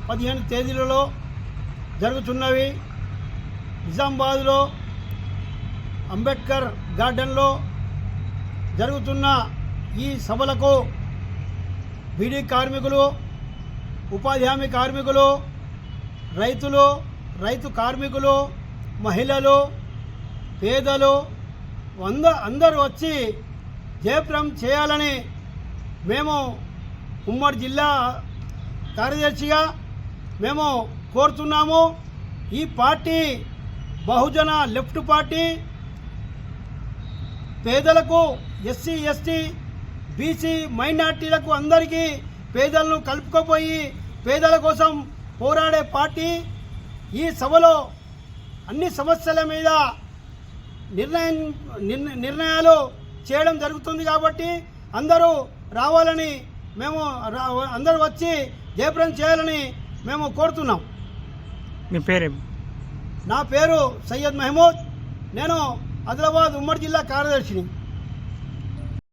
15 తేదీలలో జరుగుతున్నవి. నిజామాబాద్లో అంబేద్కర్ గార్డెన్లో జరుగుతున్న ఈ సభలకు బీడీ కార్మికులు, ఉపాధి హామీ కార్మికులు, రైతులు, రైతు కార్మికులు, మహిళలు, పేదలు అందరూ వచ్చి జయప్రదం చేయాలని మేము ఉమ్మడి జిల్లా కార్యదర్శిగా మేము కోరుతున్నాము. ఈ పార్టీ బహుజన లెఫ్ట్ పార్టీ పేదలకు, ఎస్సీ ఎస్టీ బీసీ మైనార్టీలకు అందరికీ పేదలను కలుపుకోపోయి పేదల కోసం పోరాడే పార్టీ. ఈ సభలో అన్ని సమస్యల మీద నిర్ణయాలు చేయడం జరుగుతుంది కాబట్టి అందరూ రావాలని మేము అందరూ వచ్చి జయప్రదం చేయాలని మేము కోరుతున్నాం. మీ పేరేం? నా పేరు సయ్యద్ మహమూద్. నేను ఆదిలాబాద్ ఉమ్మడి జిల్లా కార్యదర్శిని.